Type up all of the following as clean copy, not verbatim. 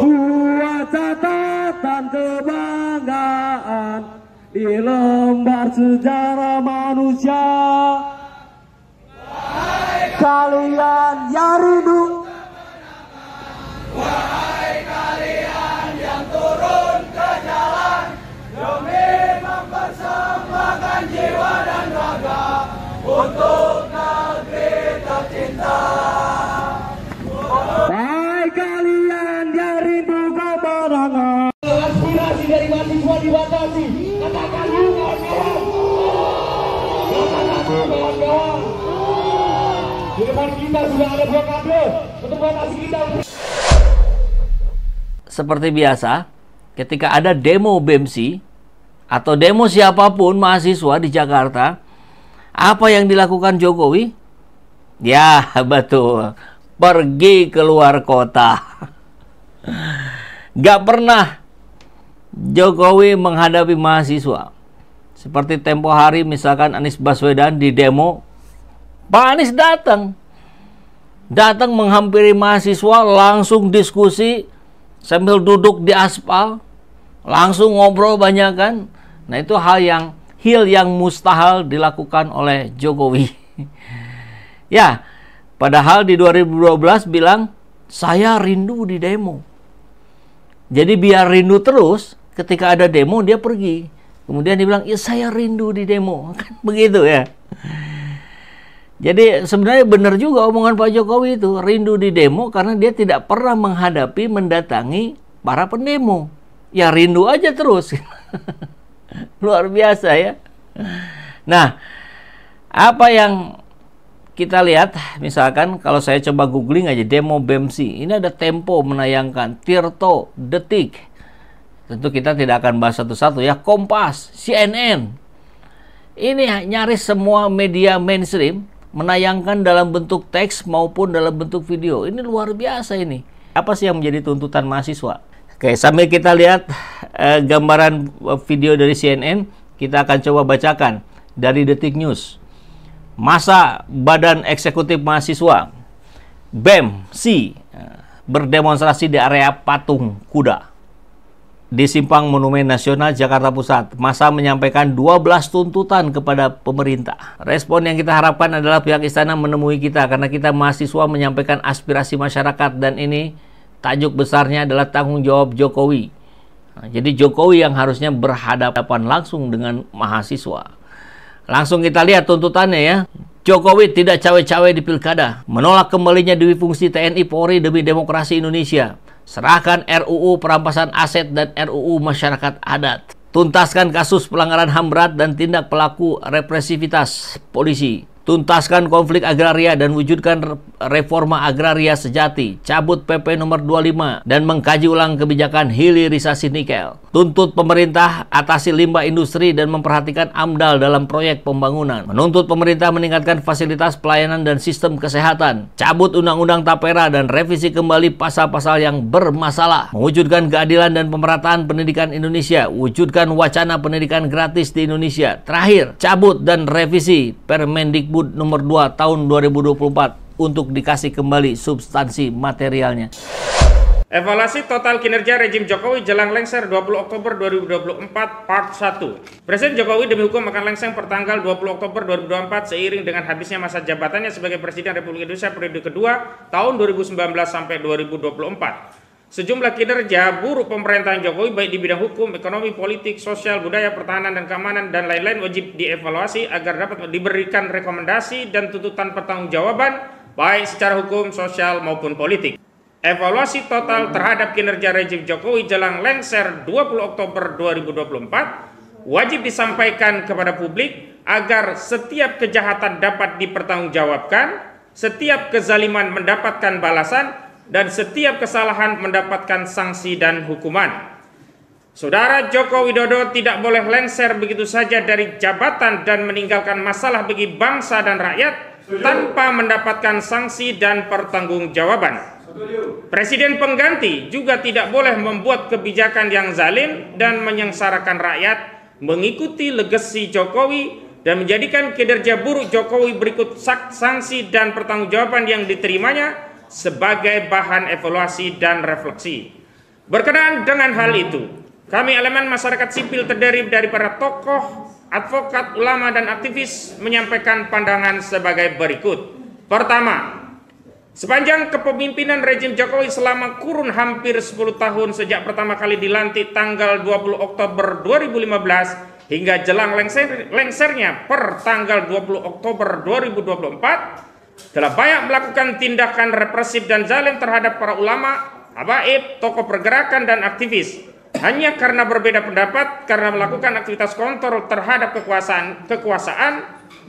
Buat catatan kebanggaan di lembar sejarah manusia. Kalian yang rindu, wahai kalian yang turun ke jalan demi mempersembahkan jiwa dan raga untuk negeri tercinta. wahai kalian yang rindu kemenangan. Aspirasi dari mahasiswa dibatasi. Katakan kawan-kawan. Katakan kawan-kawan. Di depan kita sudah ada buah kabel untuk batasi kita. Seperti biasa, ketika ada demo BEMSI atau demo siapapun mahasiswa di Jakarta, apa yang dilakukan Jokowi? Ya, betul. Pergi keluar kota. Gak pernah Jokowi menghadapi mahasiswa. Seperti tempo hari misalkan Anies Baswedan di demo, Pak Anies datang menghampiri mahasiswa, langsung diskusi sambil duduk di aspal, langsung ngobrol banyak kan. Nah, itu hal yang mustahil dilakukan oleh Jokowi. Ya, padahal di 2012 bilang saya rindu di demo. Jadi biar rindu terus, ketika ada demo dia pergi. Kemudian dia bilang, ya saya rindu di demo. Kan begitu ya. Jadi sebenarnya benar juga omongan Pak Jokowi itu, rindu di demo karena dia tidak pernah mendatangi para pendemo. Ya rindu aja terus. Luar biasa ya. Nah, apa yang kita lihat, misalkan kalau saya coba googling aja demo BEMSI, ini ada Tempo menayangkan, Tirto, Detik. Tentu kita tidak akan bahas satu-satu ya, Kompas, CNN. Ini nyaris semua media mainstream menayangkan dalam bentuk teks maupun dalam bentuk video. Ini luar biasa ini. Apa sih yang menjadi tuntutan mahasiswa? Oke, sambil kita lihat gambaran video dari CNN, kita akan coba bacakan dari Detik News. Masa Badan Eksekutif Mahasiswa BEMSI berdemonstrasi di area Patung Kuda di Simpang Monumen Nasional Jakarta Pusat. Masa menyampaikan 12 tuntutan kepada pemerintah. Respon yang kita harapkan adalah pihak istana menemui kita karena kita mahasiswa menyampaikan aspirasi masyarakat dan ini tajuk besarnya adalah tanggung jawab Jokowi. Nah, jadi Jokowi yang harusnya berhadapan langsung dengan mahasiswa. Langsung kita lihat tuntutannya ya. Jokowi tidak cawe-cawe di pilkada. Menolak kembalinya duit fungsi TNI Polri demi demokrasi Indonesia. Serahkan RUU perampasan aset dan RUU masyarakat adat. Tuntaskan kasus pelanggaran HAM berat dan tindak pelaku represivitas polisi. Tuntaskan konflik agraria dan wujudkan reforma agraria sejati. Cabut PP nomor 25 dan mengkaji ulang kebijakan hilirisasi nikel. Tuntut pemerintah atasi limbah industri dan memperhatikan AMDAL dalam proyek pembangunan. Menuntut pemerintah meningkatkan fasilitas pelayanan dan sistem kesehatan. Cabut undang-undang Tapera dan revisi kembali pasal-pasal yang bermasalah. Mewujudkan keadilan dan pemerataan pendidikan Indonesia. Wujudkan wacana pendidikan gratis di Indonesia. Terakhir, cabut dan revisi Permendikbud nomor 2 tahun 2024 untuk dikasih kembali substansi materialnya. Evaluasi total kinerja rejim Jokowi jelang lengser 20 Oktober 2024 Part 1. Presiden Jokowi demi hukum akan lengser pertanggal 20 Oktober 2024 seiring dengan habisnya masa jabatannya sebagai Presiden Republik Indonesia periode kedua tahun 2019 sampai 2024. Sejumlah kinerja buruk pemerintahan Jokowi baik di bidang hukum, ekonomi, politik, sosial, budaya, pertahanan, dan keamanan, dan lain-lain wajib dievaluasi agar dapat diberikan rekomendasi dan tuntutan pertanggungjawaban baik secara hukum, sosial, maupun politik. Evaluasi total terhadap kinerja rejim Jokowi jelang lengser 20 Oktober 2024 wajib disampaikan kepada publik agar setiap kejahatan dapat dipertanggungjawabkan, setiap kezaliman mendapatkan balasan, dan setiap kesalahan mendapatkan sanksi dan hukuman. Saudara Joko Widodo tidak boleh lengser begitu saja dari jabatan dan meninggalkan masalah bagi bangsa dan rakyat tanpa mendapatkan sanksi dan pertanggungjawaban. Presiden pengganti juga tidak boleh membuat kebijakan yang zalim dan menyengsarakan rakyat, mengikuti legasi Jokowi dan menjadikan kinerja buruk Jokowi berikut sanksi dan pertanggungjawaban yang diterimanya sebagai bahan evaluasi dan refleksi. Berkenaan dengan hal itu, kami elemen masyarakat sipil terdiri dari para tokoh, advokat, ulama, dan aktivis menyampaikan pandangan sebagai berikut. Pertama, sepanjang kepemimpinan rejim Jokowi selama kurun hampir 10 tahun sejak pertama kali dilantik tanggal 20 Oktober 2015 hingga jelang lengsernya per tanggal 20 Oktober 2024, telah banyak melakukan tindakan represif dan zalim terhadap para ulama, habaib, tokoh pergerakan, dan aktivis. Hanya karena berbeda pendapat, karena melakukan aktivitas kontrol terhadap kekuasaan,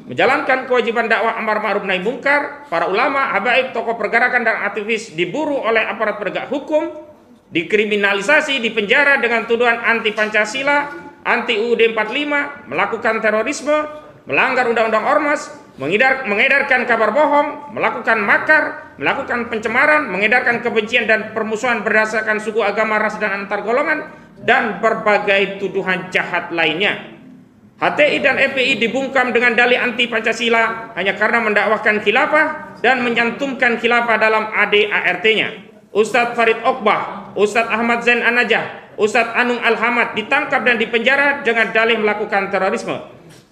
menjalankan kewajiban dakwah amar ma'ruf nahi mungkar, para ulama, habaib, tokoh pergerakan, dan aktivis diburu oleh aparat penegak hukum, dikriminalisasi, dipenjara dengan tuduhan anti Pancasila, anti UUD 45, melakukan terorisme, melanggar undang-undang ormas, mengedarkan kabar bohong, melakukan makar, melakukan pencemaran, mengedarkan kebencian dan permusuhan berdasarkan suku, agama, ras, dan antar golongan, dan berbagai tuduhan jahat lainnya. HTI dan FPI dibungkam dengan dalih anti Pancasila hanya karena mendakwahkan khilafah dan menyantumkan khilafah dalam ADART-nya. Ustadz Farid Okbah, Ustadz Ahmad Zain An-Najah, Ustadz Anung Al-Hamad ditangkap dan dipenjara dengan dalih melakukan terorisme.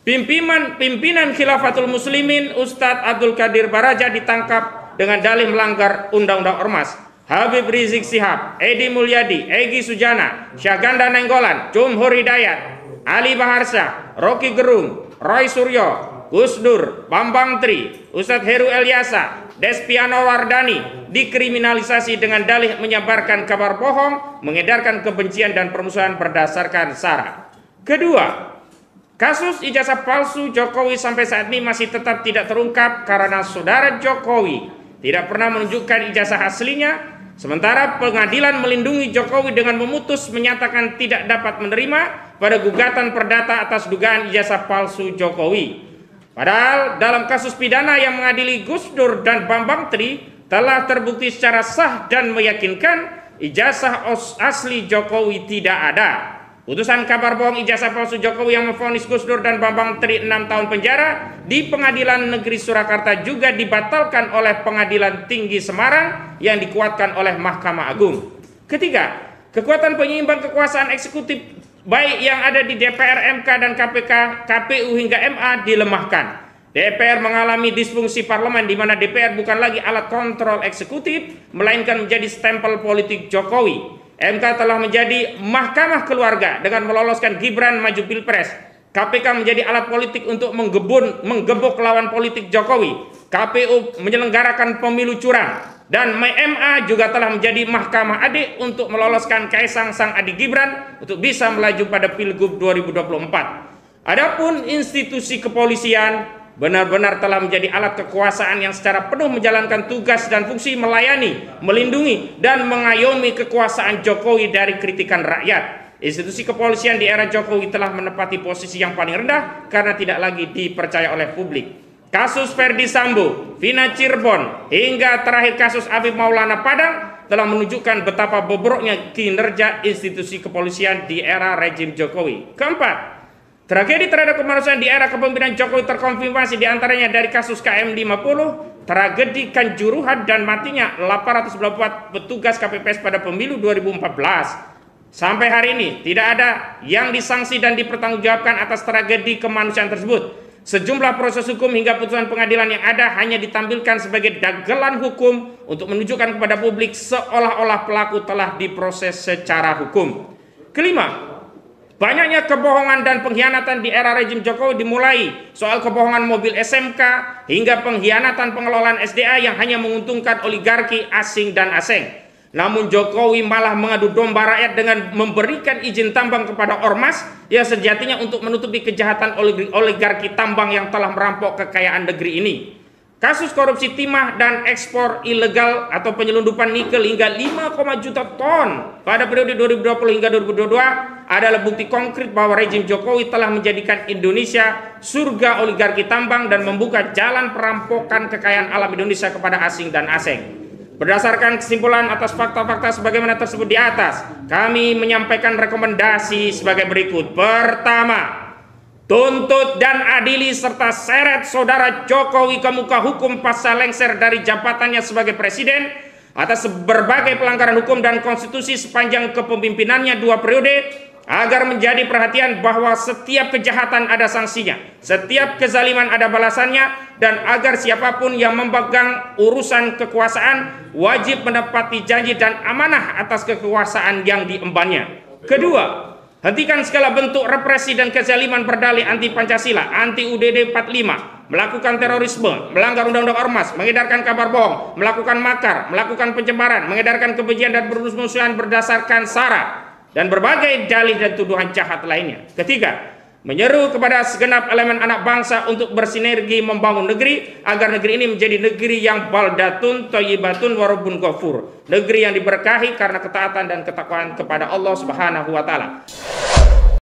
Pimpinan Khilafatul Muslimin Ustadz Abdul Qadir Baraja ditangkap dengan dalih melanggar Undang-Undang Ormas. Habib Rizik Sihab, Edi Mulyadi, Egy Sujana, Syahganda Nainggolan, Jumhur Hidayat, Ali Baharsa, Rocky Gerung, Roy Suryo, Gus Dur, Bambang Tri, Ustadz Heru Elyasa, Despiano Wardani dikriminalisasi dengan dalih menyebarkan kabar bohong, mengedarkan kebencian dan permusuhan berdasarkan SARA. Kedua, kasus ijazah palsu Jokowi sampai saat ini masih tetap tidak terungkap karena saudara Jokowi tidak pernah menunjukkan ijazah aslinya, sementara pengadilan melindungi Jokowi dengan memutus menyatakan tidak dapat menerima pada gugatan perdata atas dugaan ijazah palsu Jokowi. Padahal dalam kasus pidana yang mengadili Gus Dur dan Bambang Tri telah terbukti secara sah dan meyakinkan ijazah asli Jokowi tidak ada. Putusan kabar bohong ijazah palsu Jokowi yang memvonis Gus Dur dan Bambang Tri 6 tahun penjara di Pengadilan Negeri Surakarta juga dibatalkan oleh Pengadilan Tinggi Semarang yang dikuatkan oleh Mahkamah Agung. Ketiga, kekuatan penyeimbang kekuasaan eksekutif baik yang ada di DPR, MK, dan KPK, KPU hingga MA dilemahkan. DPR mengalami disfungsi parlemen di mana DPR bukan lagi alat kontrol eksekutif, melainkan menjadi stempel politik Jokowi. MK telah menjadi mahkamah keluarga dengan meloloskan Gibran maju Pilpres. KPK menjadi alat politik untuk menggebuk lawan politik Jokowi. KPU menyelenggarakan pemilu curang. Dan MA juga telah menjadi mahkamah adik untuk meloloskan Kaisang sang adik Gibran untuk bisa melaju pada Pilgub 2024. Adapun institusi kepolisian benar-benar telah menjadi alat kekuasaan yang secara penuh menjalankan tugas dan fungsi melayani, melindungi, dan mengayomi kekuasaan Jokowi dari kritikan rakyat. Institusi kepolisian di era Jokowi telah menempati posisi yang paling rendah karena tidak lagi dipercaya oleh publik. Kasus Ferdi Sambo, Vina Cirebon, hingga terakhir kasus Afif Maulana Padang telah menunjukkan betapa bobroknya kinerja institusi kepolisian di era rejim Jokowi. Keempat, tragedi terhadap kemanusiaan di era kepemimpinan Jokowi terkonfirmasi diantaranya dari kasus KM50, tragedi Kanjuruhan dan matinya 894 petugas KPPS pada pemilu 2014. Sampai hari ini tidak ada yang disanksi dan dipertanggungjawabkan atas tragedi kemanusiaan tersebut. Sejumlah proses hukum hingga putusan pengadilan yang ada hanya ditampilkan sebagai dagelan hukum untuk menunjukkan kepada publik seolah-olah pelaku telah diproses secara hukum. Kelima, banyaknya kebohongan dan pengkhianatan di era rejim Jokowi dimulai soal kebohongan mobil SMK hingga pengkhianatan pengelolaan SDA yang hanya menguntungkan oligarki asing dan asing. Namun Jokowi malah mengadu domba rakyat dengan memberikan izin tambang kepada ormas yang sejatinya untuk menutupi kejahatan oligarki tambang yang telah merampok kekayaan negeri ini. Kasus korupsi timah dan ekspor ilegal atau penyelundupan nikel hingga 5, juta ton pada periode 2020 hingga 2022 adalah bukti konkret bahwa rejim Jokowi telah menjadikan Indonesia surga oligarki tambang dan membuka jalan perampokan kekayaan alam Indonesia kepada asing dan asing. Berdasarkan kesimpulan atas fakta-fakta sebagaimana tersebut di atas, kami menyampaikan rekomendasi sebagai berikut. Pertama, tuntut dan adili serta seret saudara Jokowi ke muka hukum pasca lengser dari jabatannya sebagai presiden atas berbagai pelanggaran hukum dan konstitusi sepanjang kepemimpinannya 2 periode, agar menjadi perhatian bahwa setiap kejahatan ada sanksinya, setiap kezaliman ada balasannya, dan agar siapapun yang memegang urusan kekuasaan wajib menepati janji dan amanah atas kekuasaan yang diembannya. Kedua, hentikan segala bentuk represi dan kezaliman berdalih anti Pancasila, anti UUD 45, melakukan terorisme, melanggar undang-undang ormas, mengedarkan kabar bohong, melakukan makar, melakukan pencemaran, mengedarkan kebencian dan bermusuhan berdasarkan sara, dan berbagai dalih dan tuduhan jahat lainnya. Ketiga, menyeru kepada segenap elemen anak bangsa untuk bersinergi membangun negeri, agar negeri ini menjadi negeri yang baldatun thayyibatun warabun ghafur, negeri yang diberkahi karena ketaatan dan ketakwaan kepada Allah Subhanahu wa taala.